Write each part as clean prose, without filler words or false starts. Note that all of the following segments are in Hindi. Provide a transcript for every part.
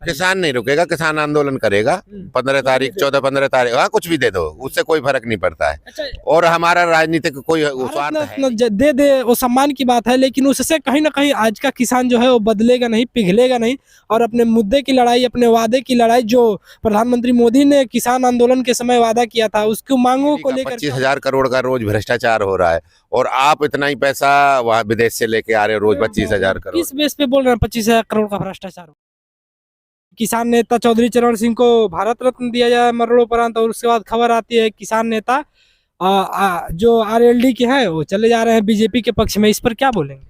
किसान नहीं रुकेगा, किसान आंदोलन करेगा 15 तारीख 14-15 तारीख, हाँ कुछ भी दे दो, उससे कोई फर्क नहीं पड़ता है। अच्छा, और हमारा राजनीतिक कोई भारत स्वार्थ है रत्न दे दे वो सम्मान की बात है, लेकिन उससे कहीं ना कहीं आज का किसान जो है वो बदलेगा नहीं, पिघलेगा नहीं, और अपने मुद्दे की लड़ाई, अपने वादे की लड़ाई जो प्रधानमंत्री मोदी ने किसान आंदोलन के समय वादा किया था, उसकी मांगों को लेकर 25,000 करोड़ का रोज भ्रष्टाचार हो रहा है, और आप इतना ही पैसा वहाँ विदेश से लेके आ रहे हो रोज 25,000 करोड़। किस बेस पे बोल रहे हैं 25,000 करोड़ का भ्रष्टाचार? किसान नेता चौधरी चरण सिंह को भारत रत्न दिया जाए मरणोपरांत, और उसके बाद खबर आती है किसान नेता जो आरएलडी के हैं वो चले जा रहे हैं बीजेपी के पक्ष में। इस पर क्या बोलेंगे?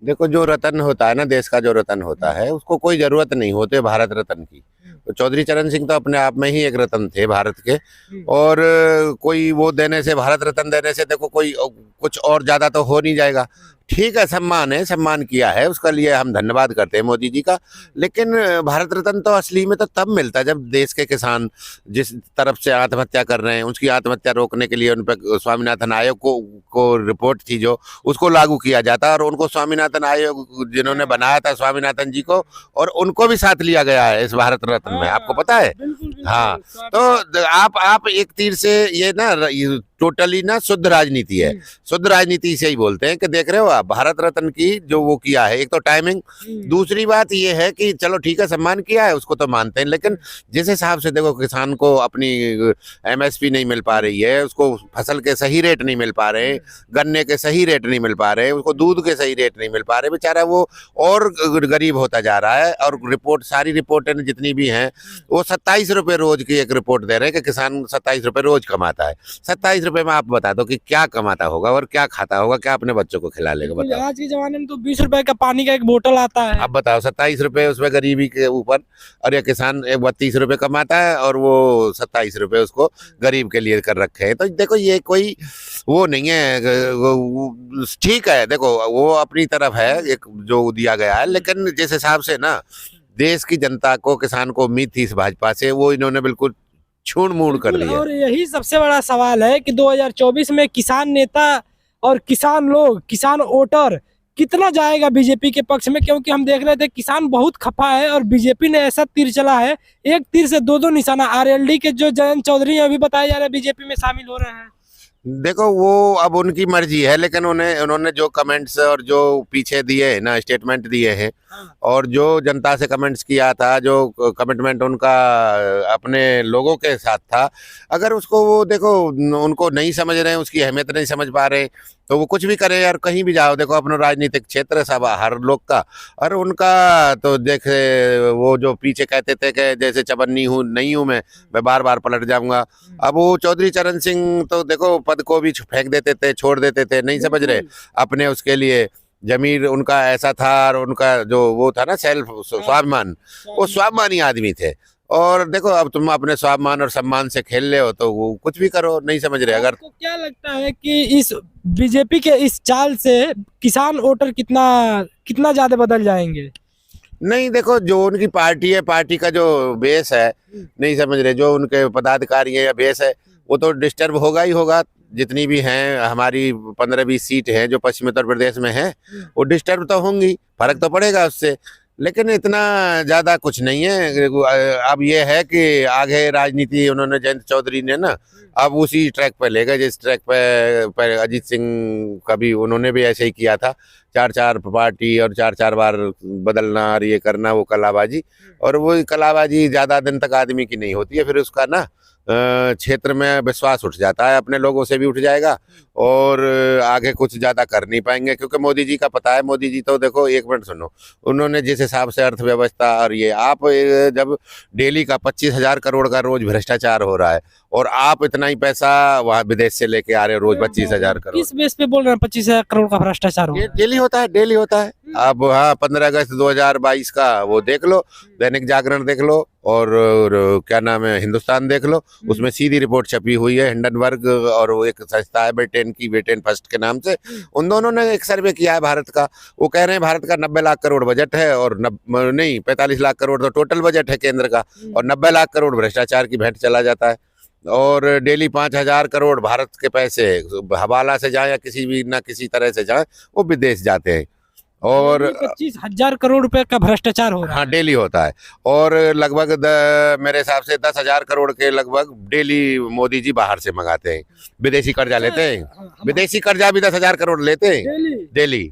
देखो, जो रत्न होता है ना, देश का जो रत्न होता है, उसको कोई जरूरत नहीं होती भारत रत्न की। तो चौधरी चरण सिंह तो अपने आप में ही एक रत्न थे भारत के, और कोई वो देने से, भारत रत्न देने से देखो कोई कुछ और ज्यादा तो हो नहीं जाएगा। ठीक है, सम्मान है, सम्मान किया है, उसका लिए हम धन्यवाद करते हैं मोदी जी का। लेकिन भारत रत्न तो असली में तो तब मिलता है जब देश के किसान जिस तरफ से आत्महत्या कर रहे हैं, उसकी आत्महत्या रोकने के लिए उन पर स्वामीनाथन आयोग को रिपोर्ट थी जो, उसको लागू किया जाता, और उनको स्वामीनाथन आयोग जिन्होंने बनाया था, स्वामीनाथन जी को, और उनको भी साथ लिया गया है इस भारत रत्न में, आपको पता है? हाँ, तो आप एक तीर से ये ना, टोटली ना शुद्ध राजनीति है। शुद्ध राजनीति से ही बोलते हैं कि देख रहे हो आप, भारत रत्न की जो वो किया है, एक तो टाइमिंग, दूसरी बात ये है कि चलो ठीक है, सम्मान किया है, उसको तो मानते हैं, लेकिन जिस हिसाब से देखो किसान को अपनी एमएसपी नहीं मिल पा रही है, उसको फसल के सही रेट नहीं मिल पा रहे, गन्ने के सही रेट नहीं मिल पा रहे, उसको दूध के सही रेट नहीं मिल पा रहे, बेचारा वो और गरीब होता जा रहा है। और रिपोर्ट, सारी रिपोर्टें जितनी भी हैं, वो 27 रुपये रोज की एक रिपोर्ट दे रहे हैं कि किसान 27 रुपये रोज कमाता है। 27 रुपये में आप बता दो कि क्या कमाता होगा और क्या खाता होगा, क्या अपने बच्चों को खिला लेगा, बताओ। आज के जमाने में तो 20 रुपए का पानी का एक बोतल आता है। अब बताओ, 27 रुपये उसमें गरीबी के ऊपर, और ये किसान 32 रुपये कमाता है, और वो 27 रुपये उसको गरीब के लिए कर रखे हैं। तो देखो, ये कोई वो नहीं है, ठीक है, देखो वो अपनी तरफ है एक जो दिया गया है, लेकिन जिस हिसाब से ना देश की जनता को, किसान को उम्मीद थी इस भाजपा से, वो इन्होंने बिल्कुल छूण मूण कर दिया। और यही सबसे बड़ा सवाल है कि 2024 में किसान नेता और किसान लोग, किसान वोटर कितना जाएगा बीजेपी के पक्ष में, क्योंकि हम देख रहे थे किसान बहुत खफा है, और बीजेपी ने ऐसा तीर चला है, एक तीर से दो निशाना। आरएलडी के जो जयंत चौधरी अभी बताया जा रहा है बीजेपी में शामिल हो रहे हैं। देखो, वो अब उनकी मर्जी है, लेकिन उन्होंने जो कमेंट्स और जो पीछे दिए हैं ना, स्टेटमेंट दिए हैं, और जो जनता से कमेंट्स किया था, जो कमिटमेंट उनका अपने लोगों के साथ था, अगर उसको वो देखो उनको नहीं समझ रहे हैं, उसकी अहमियत नहीं समझ पा रहे, तो वो कुछ भी करे यार, कहीं भी जाओ, देखो अपना राजनीतिक क्षेत्र सब हर लोग का, और उनका तो देखे वो जो पीछे कहते थे कि जैसे चबन्नी हूँ, नहीं हूँ मैं बार बार पलट जाऊंगा। अब वो चौधरी चरण सिंह तो देखो पद को भी फेंक देते थे, छोड़ देते थे, नहीं समझ रहे अपने उसके लिए जमीर उनका ऐसा था, और उनका जो वो था ना सेल्फ स्वाभिमान, वो स्वाभिमानी आदमी थे। और देखो अब तुम अपने स्वाभिमान और सम्मान से खेल रहे हो, तो वो कुछ भी करो, नहीं समझ रहे। अगर आपको क्या लगता है कि इस बीजेपी के इस चाल से किसान वोटर कितना ज्यादा बदल जाएंगे? नहीं, देखो जो उनकी पार्टी है, पार्टी का जो बेस है, नहीं समझ रहे, जो उनके पदाधिकारी है या बेस है, वो तो डिस्टर्ब होगा ही होगा। जितनी भी हैं हमारी 15-20 सीट हैं जो पश्चिमी उत्तर प्रदेश में हैं, वो डिस्टर्ब तो होंगी, फर्क तो पड़ेगा उससे, लेकिन इतना ज़्यादा कुछ नहीं है। अब ये है कि आगे राजनीति उन्होंने, जयंत चौधरी ने ना, अब उसी ट्रैक पे ले गए जिस ट्रैक पे अजीत सिंह का भी उन्होंने भी ऐसे ही किया था, 4-4 पार्टी और 4-4 बार बदलना और ये करना, वो कलाबाजी। और वो कलाबाजी ज़्यादा दिन तक आदमी की नहीं होती है, फिर उसका ना क्षेत्र में विश्वास उठ जाता है, अपने लोगों से भी उठ जाएगा, और आगे कुछ ज़्यादा कर नहीं पाएंगे। क्योंकि मोदी जी का पता है, मोदी जी तो देखो, एक मिनट सुनो, उन्होंने जिस हिसाब से अर्थव्यवस्था, और ये आप जब डेली का 25,000 करोड़ का रोज भ्रष्टाचार हो रहा है, और आप इतना ही पैसा वहाँ विदेश से लेके आ रहे हो रोज 25,000 करोड़, किस बेस पे बोल रहे हैं 25,000 करोड़ का भ्रष्टाचार हो? डेली होता है, डेली होता है। अब हाँ, 15 अगस्त 2022 का वो देख लो, दैनिक जागरण देख लो, और क्या नाम है, हिंदुस्तान देख लो, उसमें सीधी रिपोर्ट छपी हुई है। हिंडनबर्ग और वो एक संस्था है ब्रिटेन की, ब्रिटेन फर्स्ट के नाम से, उन दोनों ने एक सर्वे किया है भारत का। वो कह रहे हैं भारत का 90 लाख करोड़ बजट है, और 45 लाख करोड़ तो टोटल बजट है केंद्र का, और 90 लाख करोड़ भ्रष्टाचार की भेंट चला जाता है। और डेली 5,000 करोड़ भारत के पैसे हवाला से जाए या किसी भी ना किसी तरह से जाए, वो विदेश जाते हैं। और 25,000 करोड़ रुपए का भ्रष्टाचार हो रहा है। हाँ डेली होता है। और लगभग मेरे हिसाब से 10,000 करोड़ के लगभग डेली मोदी जी बाहर से मंगाते हैं, विदेशी कर्जा लेते हैं। विदेशी कर्जा भी 10,000 करोड़ लेते हैं डेली।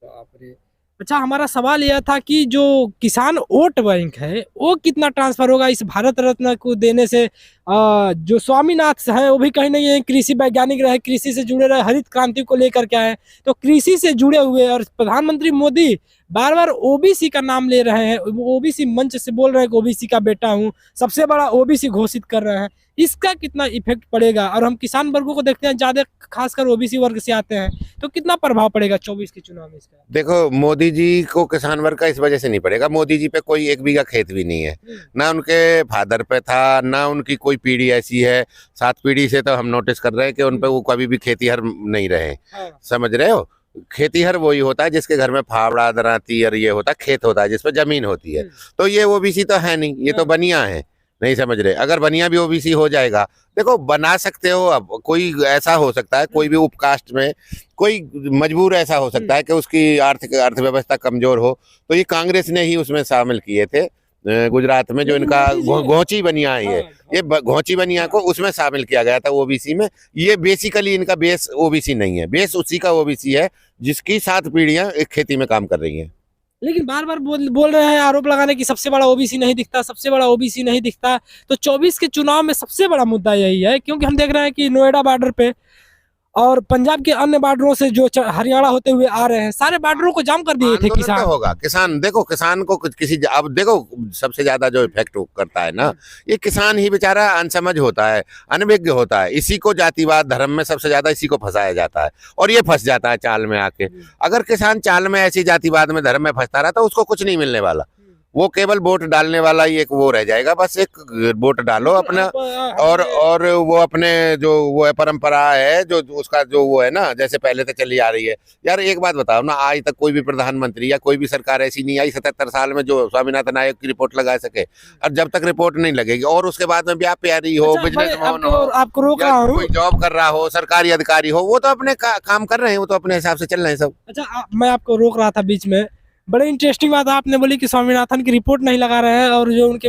बाप रे। अच्छा, हमारा सवाल यह था कि जो किसान वोट बैंक है वो कितना ट्रांसफर होगा इस भारत रत्न को देने से। जो स्वामीनाथ है वो भी कहीं ना कहीं कृषि वैज्ञानिक रहे, कृषि से जुड़े रहे, हरित क्रांति को लेकर के आए, तो कृषि से जुड़े हुए। और प्रधानमंत्री मोदी बार बार ओबीसी का नाम ले रहे हैं, ओबीसी मंच से बोल रहे हैं कि ओबीसी का बेटा हूँ, सबसे बड़ा ओबीसी घोषित कर रहे हैं। इसका कितना इफेक्ट पड़ेगा? और हम किसान वर्गों को देखते हैं ज्यादा, खासकर ओबीसी वर्ग से आते हैं, तो कितना प्रभाव पड़ेगा 24 के चुनाव में इसका? देखो, मोदी जी को किसान वर्ग का इस वजह से नहीं पड़ेगा, मोदी जी पे कोई 1 बीघा खेत भी नहीं है, ना उनके फादर पे था, ना उनकी कोई पीढ़ी ऐसी है। 7 पीढ़ी से तो हम नोटिस कर रहे हैं कि उन पे वो कभी भी खेतीहर नहीं रहे। समझ रहे हो? खेतीहर वही होता है जिसके घर में फावड़ा, दराती और ये होता है, खेत होता है जिसपे जमीन होती है। तो ये ओबीसी तो है नहीं, ये तो बनिया है। नहीं समझ रहे? अगर बनिया भी ओबीसी हो जाएगा, देखो बना सकते हो। अब कोई ऐसा हो सकता है, कोई भी उपकास्ट में कोई मजबूर ऐसा हो सकता है कि उसकी आर्थिक अर्थव्यवस्था कमजोर हो, तो ये कांग्रेस ने ही उसमें शामिल किए थे गुजरात में, जो इनका घोंची बनिया है। ये घोंची बनिया को उसमें शामिल किया गया था ओबीसी में। ये बेसिकली इनका बेस ओबीसी नहीं है, बेस उसी का ओबीसी है जिसकी 7 पीढ़ियां एक खेती में काम कर रही हैं। लेकिन बार बार बोल रहे हैं, आरोप लगाने की सबसे बड़ा ओबीसी नहीं दिखता, सबसे बड़ा ओबीसी नहीं दिखता। तो 24 के चुनाव में सबसे बड़ा मुद्दा यही है, क्योंकि हम देख रहे हैं कि नोएडा बॉर्डर पे और पंजाब के अन्य बॉर्डरों से जो हरियाणा होते हुए आ रहे हैं, सारे बॉर्डरों को जाम कर दिए थे किसान। होगा किसान, देखो किसान को किसी, अब देखो सबसे ज्यादा जो इफेक्ट करता है ना, ये किसान ही बेचारा अनसमझ होता है, अनभिज्ञ होता है। इसी को जातिवाद धर्म में सबसे ज्यादा इसी को फंसाया जाता है और ये फंस जाता है चाल में आके। अगर किसान चाल में ऐसी जातिवाद में धर्म में फंसता रहा तो उसको कुछ नहीं मिलने वाला, वो केवल वोट डालने वाला ही एक वो रह जाएगा। बस एक वोट डालो अपना, और वो अपने जो वो है परंपरा है, जो उसका जो वो है ना, जैसे पहले तो चली आ रही है। यार एक बात बताओ ना, आज तक कोई भी प्रधानमंत्री या कोई भी सरकार ऐसी नहीं आई 77 साल में जो स्वामीनाथन आयोग की रिपोर्ट लगा सके। और जब तक रिपोर्ट नहीं लगेगी और उसके बाद में ब्याह प्यारी हो, बिजनेसमैन हो, आपको रोक रहा हूं, कोई जॉब कर रहा हो, सरकारी अधिकारी हो, वो तो अपने काम कर रहे हैं, वो तो अपने हिसाब से चल रहे हैं सब। अच्छा, मैं आपको रोक रहा था बीच में, बड़ी इंटरेस्टिंग बात आपने बोली कि स्वामीनाथन की रिपोर्ट नहीं लगा रहे हैं और जो उनके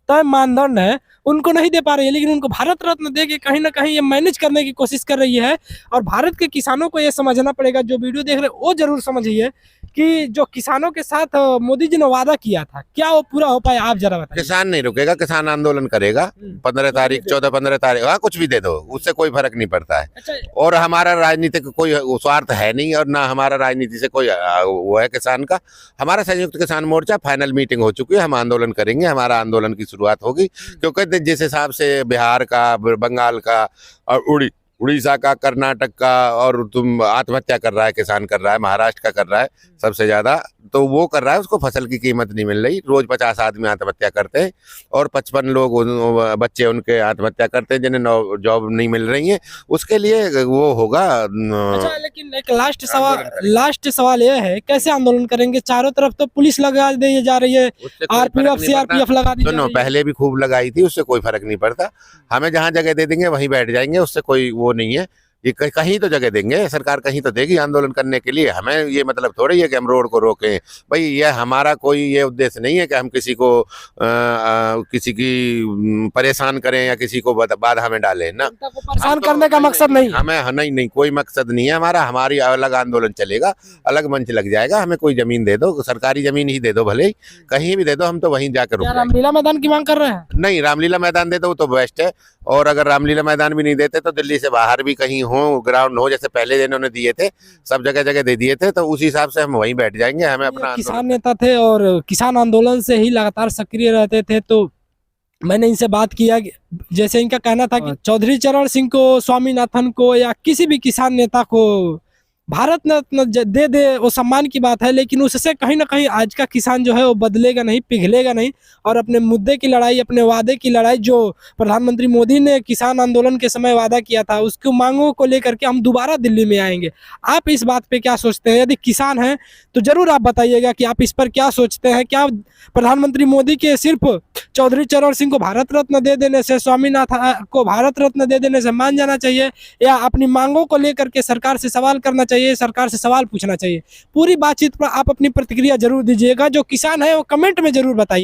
तय मानदंड है उनको नहीं दे पा रही है, लेकिन उनको भारत रत्न दे के कहीं ना कहीं ये मैनेज करने की कोशिश कर रही है। और भारत के किसानों को ये समझना पड़ेगा, जो वीडियो देख रहे हैं वो जरूर समझिए कि जो किसानों के साथ मोदी जी ने वादा किया था, क्या वो पूरा हो पाया? आप जरा बताइए। किसान नहीं रुकेगा, किसान आंदोलन करेगा 15 तारीख 14-15 तारीख, हाँ कुछ भी दे दो, उससे कोई फर्क नहीं पड़ता है। अच्छा, और हमारा राजनीतिक कोई स्वार्थ है नहीं, और ना हमारा राजनीति से कोई वो है किसान का। हमारा संयुक्त किसान मोर्चा फाइनल मीटिंग हो चुकी है, हम आंदोलन करेंगे, हमारा आंदोलन की शुरुआत होगी। क्योंकि जिस हिसाब से बिहार का, बंगाल का और उड़ीसा का, कर्नाटक का, और तुम आत्महत्या कर रहा है किसान, कर रहा है महाराष्ट्र का, कर रहा है सबसे ज्यादा, तो वो कर रहा है, उसको फसल की कीमत नहीं मिल रही। रोज 50 आदमी आत्महत्या करते हैं और 55 लोग बच्चे उनके आत्महत्या करते हैं जिन्हें जॉब नहीं मिल रही है। उसके लिए वो होगा। अच्छा, लेकिन एक लास्ट सवाल ये है, कैसे आंदोलन करेंगे? चारों तरफ तो पुलिस लगा दी जा रही है, आरपीएफ सीआरपीएफ लगा दी जा रही है। पहले भी खूब लगाई थी, उससे कोई फर्क नहीं पड़ता। हमें जहाँ जगह दे देंगे वहीं बैठ जाएंगे, उससे कोई वो नहीं है। ये कहीं तो जगह देंगे, सरकार कहीं तो देगी आंदोलन करने के लिए। हमें ये मतलब थोड़ी है कि हम रोड को रोकें। भाई ये हमारा कोई ये उद्देश्य नहीं है कि हम किसी को किसी की परेशान करें या किसी को बाधा में डालें ना। परेशान करने का मकसद नहीं, हमें नहीं कोई मकसद नहीं है हमारा। हमारी अलग आंदोलन चलेगा, अलग मंच लग जाएगा। हमें कोई जमीन दे दो, सरकारी जमीन ही दे दो, भले ही कहीं भी दे दो, हम तो वहीं जाकर रामलीला मैदान की मांग कर रहे हैं। नहीं, रामलीला मैदान दे दो तो बेस्ट है। और अगर रामलीला मैदान भी नहीं देते तो दिल्ली से बाहर भी कहीं हो, ग्राउंड हो, जैसे पहले इन्होंने दिए थे, सब जगह जगह दे दिए थे, तो उसी हिसाब से हम वहीं बैठ जाएंगे। हमें अपना किसान नेता थे और किसान आंदोलन से ही लगातार सक्रिय रहते थे, तो मैंने इनसे बात किया, जैसे इनका कहना था कि चौधरी चरण सिंह को, स्वामीनाथन को या किसी भी किसान नेता को भारत रत्न दे दे, वो सम्मान की बात है, लेकिन उससे कहीं ना कहीं आज का किसान जो है वो बदलेगा नहीं, पिघलेगा नहीं। और अपने मुद्दे की लड़ाई, अपने वादे की लड़ाई, जो प्रधानमंत्री मोदी ने किसान आंदोलन के समय वादा किया था, उसकी मांगों को लेकर के हम दोबारा दिल्ली में आएंगे। आप इस बात पे क्या सोचते हैं? यदि किसान हैं तो जरूर आप बताइएगा कि आप इस पर क्या सोचते हैं। क्या प्रधानमंत्री मोदी के सिर्फ चौधरी चरण सिंह को भारत रत्न दे देने से, स्वामीनाथन को भारत रत्न दे देने से मान जाना चाहिए, या अपनी मांगों को लेकर के सरकार से सवाल करना चाहिए चाहिए, सरकार से सवाल पूछना चाहिए। पूरी बातचीत पर आप अपनी प्रतिक्रिया जरूर दीजिएगा। जो किसान है वो कमेंट में जरूर बताइए।